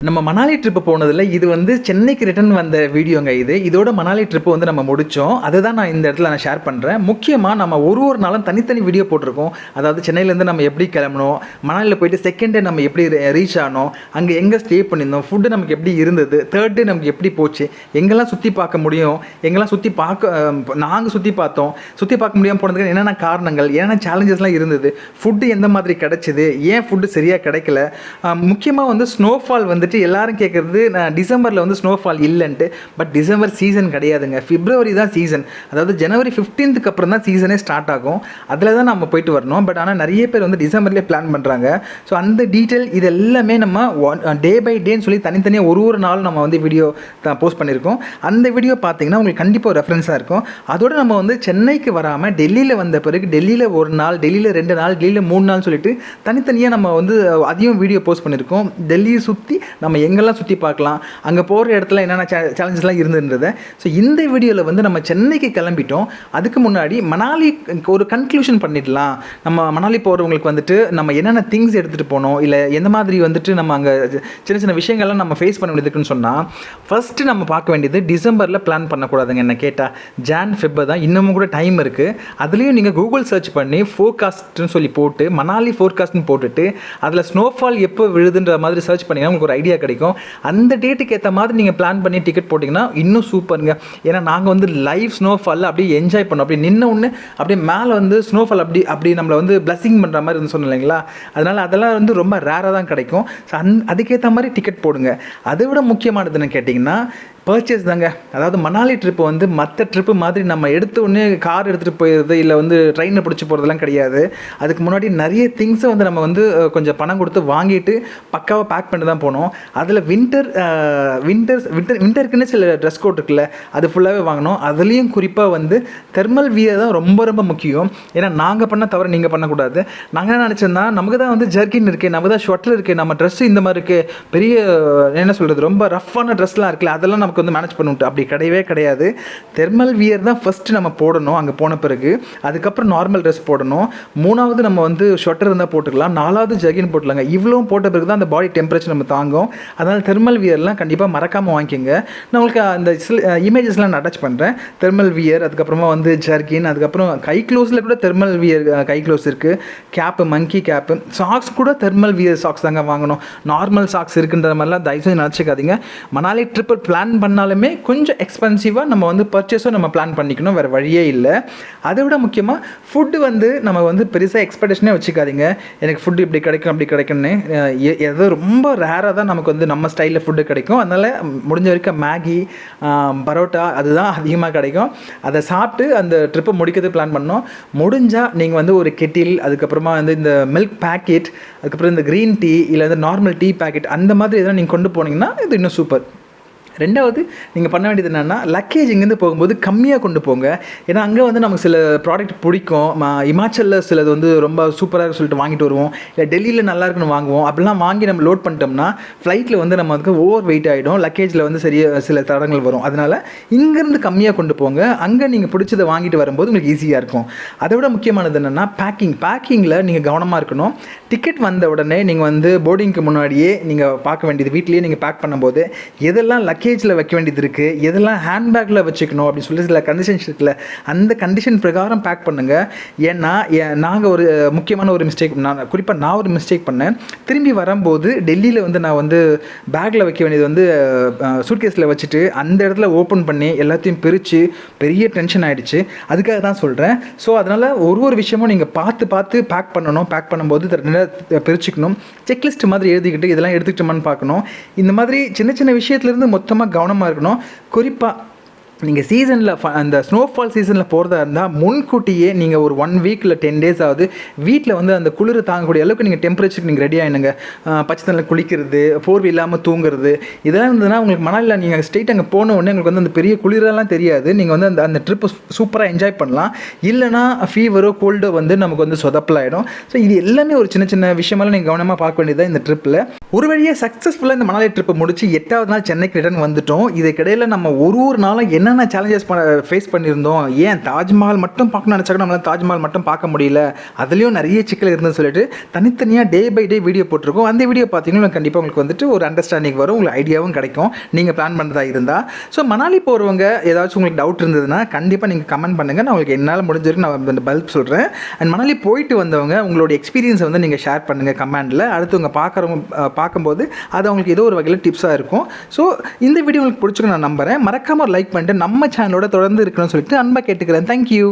நம்ம மணாலி ட்ரிப் போனதில இது வந்து சென்னைக்கு ரிட்டர்ன் வந்த வீடியோங்க இது. இதோட மணாலி ட்ரிப் வந்து நம்ம முடிச்சோம். அதுதான் நான் இந்த இடத்துல ஷேர் பண்றேன். முக்கியமா நம்ம ஒரு நாளும் தனித்தனி வீடியோ போட்டிருக்கோம். அதாவது சென்னையிலேருந்து நம்ம எப்படி கிளம்புனோம், மணாலில போயிட்டு செகண்ட் டே நம்ம எப்படி ரீச் ஆனோம், அங்கே எங்கே ஸ்டே பண்ணியிருந்தோம், ஃபுட்டு நமக்கு எப்படி இருந்தது, தேர்ட் டே நமக்கு எப்படி போச்சு, எங்கெல்லாம் சுற்றி பார்க்க முடியும், எங்கெல்லாம் சுற்றி பார்க்க நாங்கள் சுற்றி பார்த்தோம், சுற்றி பார்க்க முடியாமல் போனதுக்கு என்னென்ன காரணங்கள், என்னென்ன சேலஞ்சஸ்லாம் இருந்தது, ஃபுட்டு எந்த மாதிரி கிடைச்சிது, ஏன் ஃபுட்டு சரியாக கிடைக்கல, முக்கியமாக வந்து ஸ்னோஃபால் வந்து எல்லாரும் கேட்குறது நான் டிசம்பரில் வந்து ஸ்னோஃபால் இல்லைன்ட்டு. பட் டிசம்பர் சீசன் கிடையாதுங்க, பிப்ரவரி தான் சீசன். அதாவது ஜனவரி 15க்கு அப்புறம் தான் சீசனே ஸ்டார்ட் ஆகும். அதில் தான் நம்ம போயிட்டு வரணும். பட் ஆனால் நிறைய பேர் வந்து டிசம்பர்லேயே பிளான் பண்ணுறாங்க. ஸோ அந்த டீட்டெயில் இது எல்லாமே நம்ம டே பை டேன்னு சொல்லி தனித்தனியாக ஒரு நாள் நம்ம வந்து வீடியோ போஸ்ட் பண்ணியிருக்கோம். அந்த வீடியோ பார்த்தீங்கன்னா உங்களுக்கு கண்டிப்பாக ஒரு ரெஃபரன்ஸாக இருக்கும். அதோடு நம்ம வந்து சென்னைக்கு வராமல் டெல்லியில் வந்த பிறகு டெல்லியில் ஒரு நாள், டெல்லியில் 2 நாள், டெல்லியில் 3 நாள் சொல்லிட்டு தனித்தனியாக நம்ம வந்து அதையும் வீடியோ போஸ்ட் பண்ணியிருக்கோம். டெல்லியை சுற்றி நம்ம எங்கெல்லாம் சுற்றி பார்க்கலாம், அங்கே போகிற இடத்துல என்னென்ன சேலஞ்சஸ்லாம் இருந்துன்றதை. ஸோ இந்த வீடியோவில் வந்து நம்ம சென்னைக்கு கிளம்பிட்டோம். அதுக்கு முன்னாடி மணாலி ஒரு கன்க்ளூஷன் பண்ணிடலாம். நம்ம மணாலி போகிறவங்களுக்கு வந்துட்டு நம்ம என்னென்ன திங்ஸ் எடுத்துகிட்டு போனோம், இல்லை எந்த மாதிரி வந்துட்டு நம்ம அங்கே சின்ன சின்ன விஷயங்கள்லாம் நம்ம ஃபேஸ் பண்ண வேண்டியதுக்குன்னு சொன்னால், ஃபஸ்ட்டு நம்ம பார்க்க வேண்டியது டிசம்பரில் பிளான் பண்ணக்கூடாதுங்க. என்ன கேட்டால் ஜான் ஃபெப் தான், இன்னமும் கூட டைம் இருக்குது. அதுலேயும் நீங்கள் கூகுள் சர்ச் பண்ணி ஃபோர்காஸ்ட்னு சொல்லி போட்டு மணாலி ஃபோர்காஸ்ட்னு போட்டுட்டு அதில் ஸ்னோஃபால் எப்போ விழுதுன்ற மாதிரி சர்ச் பண்ணிங்கன்னா உங்களுக்கு ஒரு ஐடியா கிடைக்கும். அந்த டேட்டுக்கு ஏற்ற மாதிரி நீங்கள் பிளான் பண்ணி டிக்கெட் போட்டிங்கன்னா இன்னும் சூப்பருங்க. ஏன்னா நாங்கள் வந்து லைவ் ஸ்னோஃபாலில் அப்படியே என்ஜாய் பண்ணோம். அப்படி நின்ன ஒன்று அப்படியே மேலே வந்து ஸ்னோஃபால் அப்படி நம்மளை வந்து பிளஸிங் பண்ணுற மாதிரி இருந்து சொன்னோம் இல்லைங்களா. அதனால் அதெல்லாம் வந்து ரொம்ப ரேராக தான் கிடைக்கும். ஸோ அதுக்கேற்ற மாதிரி டிக்கெட் போடுங்க. அதை விட முக்கியமானதுன்னு கேட்டிங்கன்னா பர்ச்சேஸ் தாங்க. அதாவது மணாலி ட்ரிப்பு வந்து மற்ற ட்ரிப்பு மாதிரி நம்ம எடுத்த உடனே கார் எடுத்துகிட்டு போயிடுறது, இல்லை வந்து ட்ரெயினை பிடிச்சி போகிறதுலாம் கிடையாது. அதுக்கு முன்னாடி நிறைய திங்ஸை வந்து நம்ம வந்து கொஞ்சம் பணம் கொடுத்து வாங்கிட்டு பக்காவாக பேக் பண்ணி தான் போனோம். அதில் வின்டருக்குன்னு சில ட்ரெஸ் கோட் இருக்குல்ல, அது ஃபுல்லாகவே வாங்கினோம். அதுலேயும் குறிப்பாக வந்து தெர்மல் வியர் தான் ரொம்ப ரொம்ப முக்கியம். ஏன்னா நாங்கள் பண்ண தவிர நீங்கள் பண்ணக்கூடாது. நாங்கள் என்ன நினச்சோன்னா, நமக்கு தான் வந்து ஜர்கின் இருக்குது, நமக்கு தான் ஷொட்டர் இருக்குது, நம்ம ட்ரெஸ்ஸு இந்த மாதிரி இருக்குது, பெரிய என்ன சொல்கிறது ரொம்ப ரஃப்பான ட்ரெஸ்லாம் இருக்குல்ல, அதெல்லாம் நமக்கு வந்து மேனேஜ் பண்ணிவிட்டு அப்படி கிடையவே கிடையாது. தெர்மல் வியர் தான் ஃபஸ்ட்டு நம்ம போடணும். அங்கே போன பிறகு அதுக்கப்புறம் நார்மல் ட்ரெஸ் போடணும். 3வது நம்ம வந்து ஷொட்டர் இருந்தால் போட்டுக்கலாம். 4வது ஜகின் போட்டுலாங்க. இவ்வளோ போட்ட பிறகு தான் அந்த பாடி டெம்பரேச்சர் நம்ம தாங்கும். அதனால் தெர்மல் வியர்லாம் கண்டிப்பாக மறக்காமல் வாங்கிக்கோங்க. நான் உங்களுக்கு அந்த இமேஜஸ்லாம் நான் அட்டாச் பண்ணுறேன். தெர்மல் வியர், அதுக்கப்புறமா வந்து ஜர்கின், அதுக்கப்புறம் கை க்ளோஸில் கூட தெர்மல் வியர் கை க்ளோஸ் இருக்குது. கேப்பு, மங்கி கேப்பு, சாக்ஸ் கூட தெர்மல் வியர் சாக்ஸ் தாங்க வாங்கணும். நார்மல் சாக்ஸ் இருக்குன்ற மாதிரிலாம் தயவுசெய்து நினச்சிக்காதீங்க. மணாலி ட்ரிப் பிளான் பண்ணாலுமே கொஞ்சம் எக்ஸ்பென்சிவாக நம்ம வந்து பர்ச்சேஸும் நம்ம பிளான் பண்ணிக்கணும், வேறு வழியே இல்லை. அதை விட முக்கியமாக ஃபுட்டு வந்து நம்ம வந்து பெருசாக எக்ஸ்பெக்டேஷனே வச்சுக்காதீங்க. எனக்கு ஃபுட்டு இப்படி கிடைக்கும் அப்படி கிடைக்கும்னு. ஏதோ ரொம்ப ரேராக தான் நமக்கு வந்து நம்ம ஸ்டைலில் ஃபுட்டு கிடைக்கும். அதனால் முடிஞ்ச வரைக்கும் மேகி, பரோட்டா அதுதான் அதிகமாக கிடைக்கும். அதை சாப்பிட்டு அந்த ட்ரிப்பை முடிக்கிறது பிளான் பண்ணோம். முடிஞ்சால் நீங்கள் வந்து ஒரு கெட்டில், அதுக்கப்புறமா வந்து இந்த மில்க் பேக்கெட், அதுக்கப்புறம் இந்த க்ரீன் டீ, இல்லை வந்து நார்மல் டீ பேக்கெட், அந்த மாதிரி எதனா நீங்கள் கொண்டு போனீங்கன்னா இது இன்னும் சூப்பர். 2வது நீங்கள் பண்ண வேண்டியது என்னென்னா, லக்கேஜ் இங்கேருந்து போகும்போது கம்மியாக கொண்டு போங்க. ஏன்னா அங்கே வந்து நமக்கு சில ப்ராடக்ட் பிடிக்கும். இமாச்சலில் சிலது வந்து ரொம்ப சூப்பராக சொல்லிட்டு வாங்கிட்டு வருவோம், இல்லை டெல்லியில் நல்லா இருக்குன்னு வாங்குவோம். அப்படிலாம் வாங்கி நம்ம லோட் பண்ணிட்டோம்னா ஃப்ளைட்டில் வந்து நம்ம வந்து ஓவர் வெயிட் ஆகிடும், லக்கேஜில் வந்து சில தடங்கள் வரும். அதனால் இங்கேருந்து கம்மியாக கொண்டு போங்க. அங்கே நீங்கள் பிடிச்சதை வாங்கிட்டு வரும்போது உங்களுக்கு ஈஸியாக இருக்கும். அதை விட முக்கியமானது என்னென்னா பேக்கிங்கில் நீங்கள் கவனமாக இருக்கணும். டிக்கெட் வந்த உடனே நீங்கள் வந்து போர்டிங்க்கு முன்னாடியே நீங்கள் பார்க்க வேண்டியது, வீட்லேயே நீங்கள் பேக் பண்ணும்போது எதெல்லாம் லக்கேஜில் வைக்க வேண்டியது இருக்குது, எதெல்லாம் ஹேண்ட்பேக்கில் வச்சுக்கணும் அப்படின்னு சொல்லி சில கண்டிஷன்ஸ் இருக்குல்ல, அந்த கண்டிஷன் பிரகாரம் பேக் பண்ணுங்கள். ஏன்னா நாங்கள் ஒரு முக்கியமான ஒரு மிஸ்டேக், நான் ஒரு மிஸ்டேக் பண்ணேன். திரும்பி வரும்போது டெல்லியில் வந்து நான் வந்து பேக்கில் வைக்க வேண்டியது வந்து சூட்கேஸில் வச்சுட்டு அந்த இடத்துல ஓப்பன் பண்ணி எல்லாத்தையும் பிரித்து பெரிய டென்ஷன் ஆகிடுச்சு. அதுக்காக தான் சொல்கிறேன். ஸோ அதனால் ஒரு விஷயமும் நீங்கள் பார்த்து பேக் பண்ணணும். பேக் பண்ணும்போது பிரிச்சுக்கணும். செக்லிஸ்ட் மாதிரி எழுதிக்கிட்டு இதெல்லாம் எடுத்துக்கிட்டோமான்னு பார்க்கணும். இந்த மாதிரி சின்ன சின்ன விஷயத்துலேருந்து மொத்தமாக கவனமாக இருக்கணும். குறிப்பாக நீங்கள் சீசனில் அந்த ஸ்னோஃபால் சீசனில் போகிறதா இருந்தால் முன்கூட்டியே நீங்கள் ஒரு 1 வீக் இல்லை 10 days ஆகுது வீட்டில் வந்து அந்த குளிர் தாங்கக்கூடிய அளவுக்கு நீங்கள் டெம்பரேச்சருக்கு நீங்கள் ரெடி ஆகிடுங்க. பச்சை தண்ணியில் குளிக்கிறது, போர்வை இல்லாமல் தூங்குறது, இதெல்லாம் இருந்ததுன்னா உங்களுக்கு மணாலியில் நீங்கள் ஸ்ட்ரெயிட் அங்கே போன உடனே உங்களுக்கு வந்து அந்த பெரிய குளிரெல்லாம் தெரியாது. நீங்கள் வந்து அந்த ட்ரிப்பை சூப்பராக என்ஜாய் பண்ணலாம். இல்லைனா ஃபீவரோ கோல்டோ வந்து நமக்கு வந்து சொதப்பலாயிடும். ஸோ இது எல்லாமே ஒரு சின்ன சின்ன விஷயமெல்லாம் நீங்கள் கவனமாக பார்க்க வேண்டியது இந்த ட்ரிப்பில். ஒரு வழியாக சக்ஸஸ்ஃபுல்லாக இந்த மணாலி ட்ரிப்பை முடிச்சு 8வது நாள் சென்னைக்கு ரிட்டர்ன் வந்துட்டோம். இதுக்கிடையில் நம்ம ஒரு நாளும் என்ன என்னென்ன சேலஞ்சஸ் ஃபேஸ் பண்ணியிருந்தோம், ஏன் தாஜ்மஹால் மட்டும் பார்க்கணும்னு நினச்சா கூட நம்மளால் தாஜ்மஹால் மட்டும் பார்க்க முடியல, அதுலேயும் நிறைய சிக்கல் இருந்துன்னு சொல்லிட்டு தனித்தனியாக டே பை டே வீடியோ போட்டிருக்கோம். அந்த வீடியோ பார்த்தீங்கன்னா கண்டிப்பாக உங்களுக்கு வந்துட்டு ஒரு அண்டர்ஸ்டாண்டிங் வரும், உங்களுக்கு ஐடியாவும் கிடைக்கும் நீங்கள் பிளான் பண்ணுறதா இருந்தால். ஸோ மணாலி போகிறவங்க ஏதாச்சும் உங்களுக்கு டவுட் இருந்ததுன்னா கண்டிப்பாக நீங்கள் கமெண்ட் பண்ணுங்கள், நான் உங்களுக்கு என்னால் முடிஞ்சிருக்கு நான் அந்த பல்ப் சொல்கிறேன். அண்ட் மணாலி போயிட்டு வந்தவங்க உங்களோட எக்ஸ்பீரியன்ஸை வந்து நீங்கள் ஷேர் பண்ணுங்கள் கமெண்டில். அடுத்தவங்க பார்க்கும்போது அது அவங்களுக்கு ஏதோ ஒரு வகையில் டிப்ஸாக இருக்கும். ஸோ இந்த வீடியோ உங்களுக்கு பிடிச்சிருக்கு நான் நம்புகிறேன். மறக்காமல் லைக் பண்ணிட்டு நம்ம சேனலோட தொடர்ந்து இருக்கணும்னு சொல்லிட்டு அன்பாக கேட்டுக்கிறேன். தேங்க்யூ.